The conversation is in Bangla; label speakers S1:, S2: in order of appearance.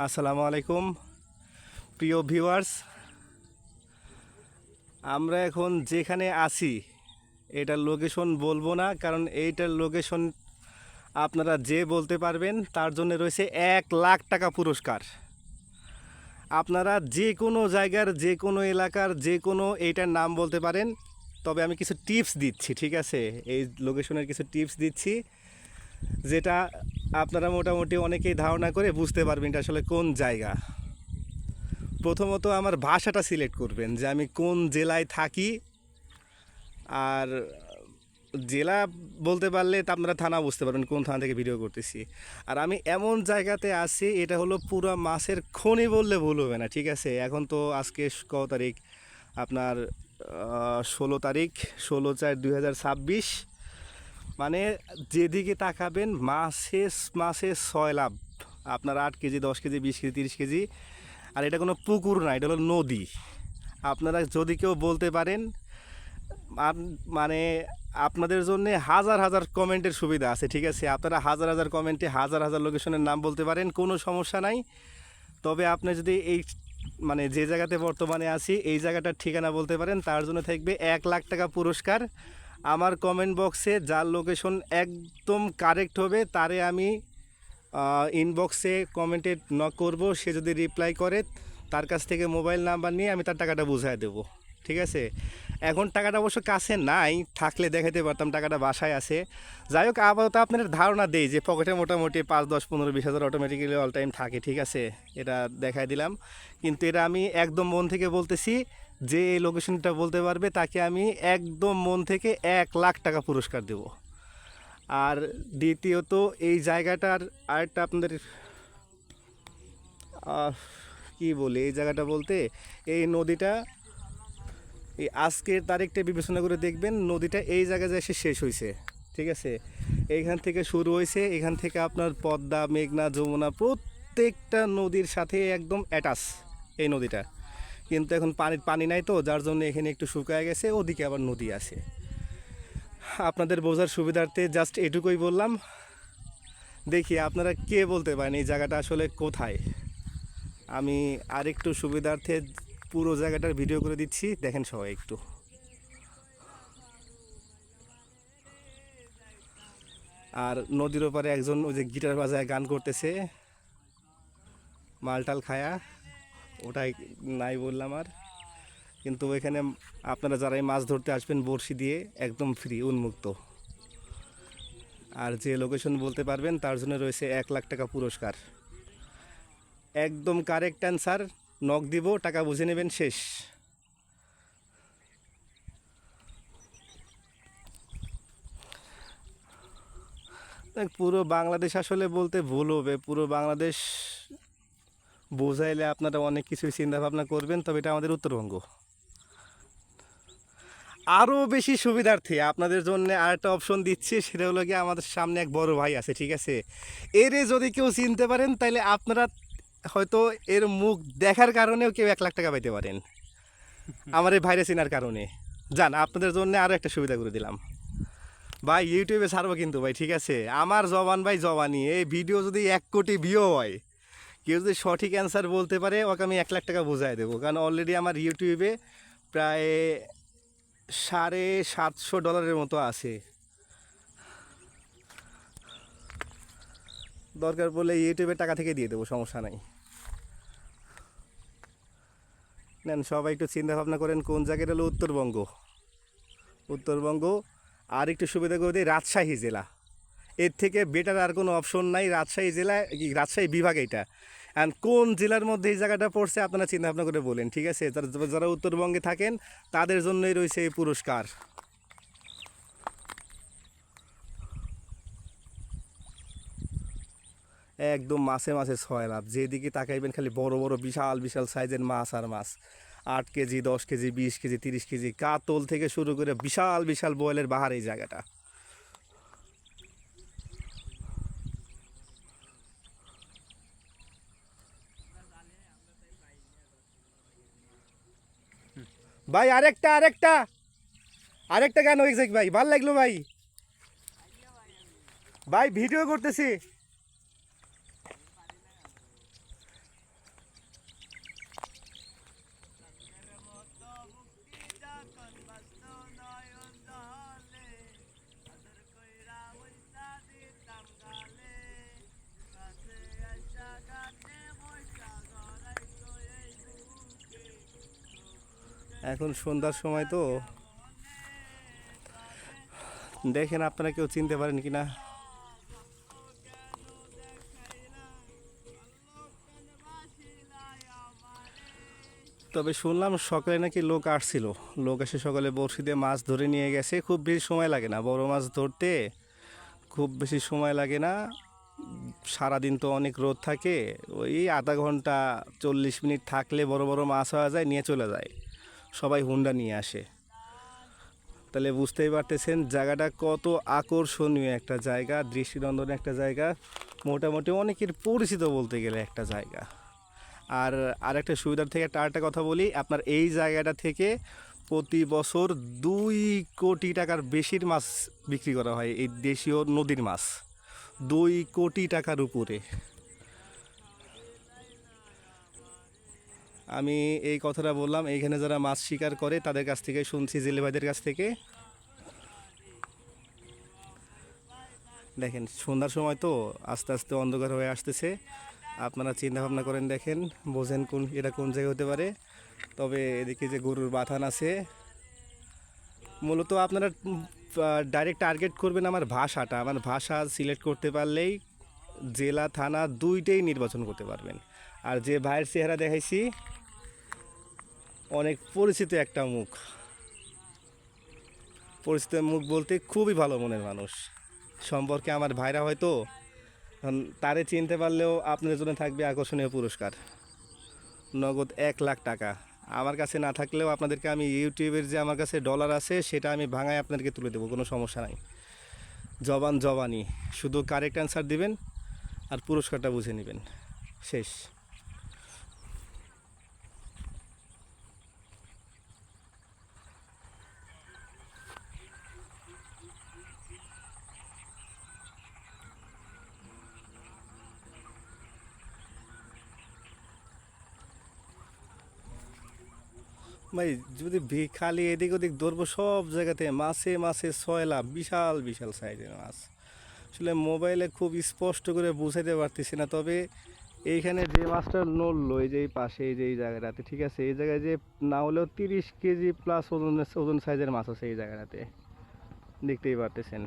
S1: আসসালামু আলাইকুম প্রিয় ভিউয়ার্স। আমরা এখন যেখানে আছি এটার লোকেশন বলবো না, কারণ এইটার লোকেশন আপনারা যে বলতে পারবেন তার জন্য রয়েছে 1,00,000 টাকা পুরস্কার। আপনারা যে কোনো জায়গার যে কোনো এলাকার যে কোনো এইটার নাম বলতে পারেন, তবে আমি কিছু টিপস দিচ্ছি, ঠিক আছে? এই লোকেশনের কিছু টিপস দিচ্ছি যেটা আপনারা মোটামুটি অনেকেই ধারণা করে বুঝতে পারবেন এটা আসলে কোন জায়গা। প্রথমত আমার ভাষাটা সিলেক্ট করবেন যে আমি কোন জেলায় থাকি, আর জেলা বলতে পারলে তা আপনারা থানা বুঝতে পারবেন কোন থানা থেকে ভিডিও করতেছি। আর আমি এমন জায়গাতে আছি, এটা হলো পুরো মাছের খনি বললে ভুল হবে না, ঠিক আছে? এখন তো আজকে কত তারিখ? আপনার 16 তারিখ, 16/4/2026। মানে যেদিকে তাকাবেন মাছে মাছে 6 লাভ। আপনার 8 কেজি, 10 কেজি, 20 কেজি, 30 কেজি। আর এটা কোনো পুকুর না, এটা হলো নদী। আপনারা যদি কেউ বলতে পারেন, মানে আপনাদের জন্য হাজার হাজার কমেন্টের সুবিধা আছে, ঠিক আছে? আপনারা হাজার হাজার কমেন্টে হাজার হাজার লোকেশনের নাম বলতে পারেন, কোনো সমস্যা নাই। তবে আপনি যদি এই মানে যে জায়গাতে বর্তমানে আছি এই জায়গাটার ঠিকানা বলতে পারেন, তার জন্য থাকবে 1,00,000 টাকা পুরস্কার। আমার কমেন্ট বক্সে যার লোকেশন একদম কারেক্ট হবে তারে আমি ইনবক্সে কমেন্টে নক করব। সে যদি রিপ্লাই করে তার কাছ থেকে মোবাইল নাম্বার নিয়ে আমি তার টাকাটা বুঝাই দেবো, ঠিক আছে? এখন টাকাটা অবশ্য কাছে নাই, থাকলে দেখাতে পারতাম, টাকাটা বাসায় আছে। যাই হোক, আপাতত আপনার ধারণা দেই যে পকেটে মোটামুটি 5, 10, 15, 20 হাজার অটোমেটিক্যালি অল টাইম থাকে, ঠিক আছে? এটা দেখাই দিলাম। কিন্তু এটা আমি একদম মন থেকে বলতেছি, যে এই লোকেশনটা বলতে পারবে তাকে আমি একদম মন থেকে 1,00,000 টাকা পুরস্কার দেবো। আর দ্বিতীয়ত এই জায়গাটার আরেকটা আপনাদের কি বলি, এই জায়গাটা বলতে এই নদীটা এই আজকের তারিখটা বিবেচনা করে দেখবেন, নদীটা এই জায়গায় এসে শেষ হয়েছে, ঠিক আছে? এইখান থেকে শুরু হয়েছে, এখান থেকে আপনার পদ্মা, মেঘনা, যমুনা প্রত্যেকটা নদীর সাথে একদম অ্যাটাচ এই নদীটা। কিন্তু এখন পানি নাই তো, যার জন্য এখানে একটু শুকায় গেছে, ওদিকে আবার নদী আছে। আপনাদের বোঝার সুবিধার্থে জাস্ট এটুকুই বললাম। দেখি আপনারা কে বলতে পারেন এই জায়গাটা আসলে কোথায়। আমি আরেকটু সুবিধার্থে পুরো জায়গাটার ভিডিও করে দিচ্ছি, দেখেন সবাই একটু। আর নদীর ওপারে একজন ওই যে গিটার বাজায় গান করতেছে, মালটাল খায়া, ওটাই নাই বললাম। আর কিন্তু এখানে আপনারা যারাই মাছ ধরতে আসবেন বড়শি দিয়ে একদম ফ্রি, উন্মুক্ত। আর যে লোকেশন বলতে পারবেন তার জন্য রয়েছে 1,00,000 টাকা পুরস্কার। একদম কারেক্ট অ্যান্সার, নক দিব, টাকা বুঝে নেবেন, শেষ। পুরো বাংলাদেশ আসলে বলতে ভুল হবে, পুরো বাংলাদেশ বোঝাইলে আপনারা অনেক কিছুই চিন্তা ভাবনা করবেন, তবে এটা আমাদের উত্তরবঙ্গ। আরও বেশি সুবিধার্থে আপনাদের জন্য আরেকটা অপশন দিচ্ছি, সেটা হলো কি আমাদের সামনে এক বড় ভাই আছে, ঠিক আছে? এরে যদি কেউ চিনতে পারেন তাহলে আপনারা হয়তো এর মুখ দেখার কারণেও কেউ 1,00,000 টাকা পাইতে পারেন, আমার এই ভাইরে চেনার কারণে। জান, আপনাদের জন্য আরও একটা সুবিধা করে দিলাম ভাই, ইউটিউবে ছাড়বো কিন্তু ভাই, ঠিক আছে? আমার জবান ভাই জবানি, এই ভিডিও যদি 1 কোটি ভিউ হয়, কেউ যদি সঠিক অ্যান্সার বলতে পারে ওকে আমি 1,00,000 টাকা বুঝাই দেবো। কারণ অলরেডি আমার ইউটিউবে প্রায় $750 মতো আছে। দরকার পড়লে ইউটিউবের টাকা থেকে দিয়ে দেবো, সমস্যা নাই। নেন, সবাই একটু চিন্তা ভাবনা করেন কোন জায়গাটা হলো উত্তরবঙ্গ। উত্তরবঙ্গ। আর একটু সুবিধা করে দিই, রাজশাহী জেলা। এর থেকে বেটার আর কোনো অপশন নাই, রাজশাহী জেলা, রাজশাহী বিভাগ এইটা। অ্যান্ড কোন জেলার মধ্যে এই জায়গাটা পড়ছে আপনারা চিন্তা ভাবনা করে বলেন, ঠিক আছে? যারা যারা উত্তরবঙ্গে থাকেন তাদের জন্যই রয়েছে এই পুরস্কার। একদম মাছে মাছে 6 লাভ, যেদিকে তাকাইবেন খালি বড় বড় বিশাল বিশাল সাইজের মাছ আর মাছ। 8 কেজি, 10 কেজি, 20 কেজি, 30 কেজি, কাতল থেকে শুরু করে বিশাল বিশাল বয়েলের বাহার এই জায়গাটা। ভাই আরেকটা আরেকটা আরেকটা গান হয়েছে ভাই, ভাল লাগলো ভাই। ভাই ভিডিও করতেছি। এখন সন্ধ্যার সময় তো, দেখেন আপনারা কেউ চিনতে পারেন কিনা। তবে শুনলাম সকালে নাকি লোক আসছিল, লোক এসে সকালে বড়শি দিয়ে মাছ ধরে নিয়ে গেছে। খুব বেশি সময় লাগে না বড় মাছ ধরতে, খুব বেশি সময় লাগে না। সারাদিন তো অনেক রোদ থাকে, ওই আধা ঘন্টা 40 মিনিট থাকলে বড় বড় মাছ হওয়া যায়, নিয়ে চলে যায়। সবাই হুন্ডা নিয়ে আসে। তাহলে বুঝতেই পারতেছেন জায়গাটা কত আকর্ষণীয় একটা জায়গা, দৃষ্টিনন্দন একটা জায়গা, মোটামুটি অনেকের পরিচিত বলতে গেলে একটা জায়গা। আর আরেকটা সুবিধার থেকে আরেকটা কথা বলি, আপনার এই জায়গাটা থেকে প্রতি বছর 2 কোটি টাকার বেশির মাছ বিক্রি করা হয়, এই দেশীয় নদীর মাছ 2 কোটি টাকার উপরে। আমি এই কথাটা বললাম এইখানে যারা মাছ শিকার করে তাদের কাছ থেকে শুনছি, জেলে ভাইদের কাছ থেকে। দেখেন সন্ধ্যার সময় তো আস্তে আস্তে অন্ধকার হয়ে আসতেছে, আপনারা চিন্তা ভাবনা করেন, দেখেন বোঝেন এটা কোন জায়গা হতে পারে। তবে এদিকে যে গরুর বাথান আছে, মূলত আপনারা ডাইরেক্ট টার্গেট করবেন আমার ভাষাটা। আমার ভাষা সিলেক্ট করতে পারলেই জেলা থানা দুইটাই নির্বাচন করতে পারবেন। আর যে ভাইয়ের চেহারা দেখাইছি, অনেক পরিচিত একটা মুখ, পরিচিত মুখ বলতে খুবই ভালো মনের মানুষ। সম্পর্কে আমার ভাইরা হয়তো তারে চিনতে পারলেও আপনাদের জন্য থাকবে আকর্ষণীয় পুরস্কার, নগদ 1 লাখ টাকা। আমার কাছে না থাকলেও আপনাদেরকে আমি ইউটিউবের যে আমার কাছে ডলার আছে সেটা আমি ভাঙায় আপনাদেরকে তুলে দেবো, কোনো সমস্যা নাই। জবানি, শুধু কারেক্ট অ্যান্সার দিবেন আর পুরস্কারটা বুঝে নেবেন, শেষ। ভাই যদি খালি এদিক ওদিক ধরবো, সব জায়গাতে মাছে মাছে সয়লা, বিশাল বিশাল সাইজের মাছ। আসলে মোবাইলে খুব স্পষ্ট করে বুঝাইতে পারতেছি না। তবে এইখানে যে মাছটা নড়লো, এই যে এই পাশে, এই যে এই জায়গাটাতে, ঠিক আছে, এই জায়গায় যে না হলেও 30 কেজি প্লাস ওজন সাইজের মাছ আছে এই জায়গাটাতে, দেখতেই পারতেছেন।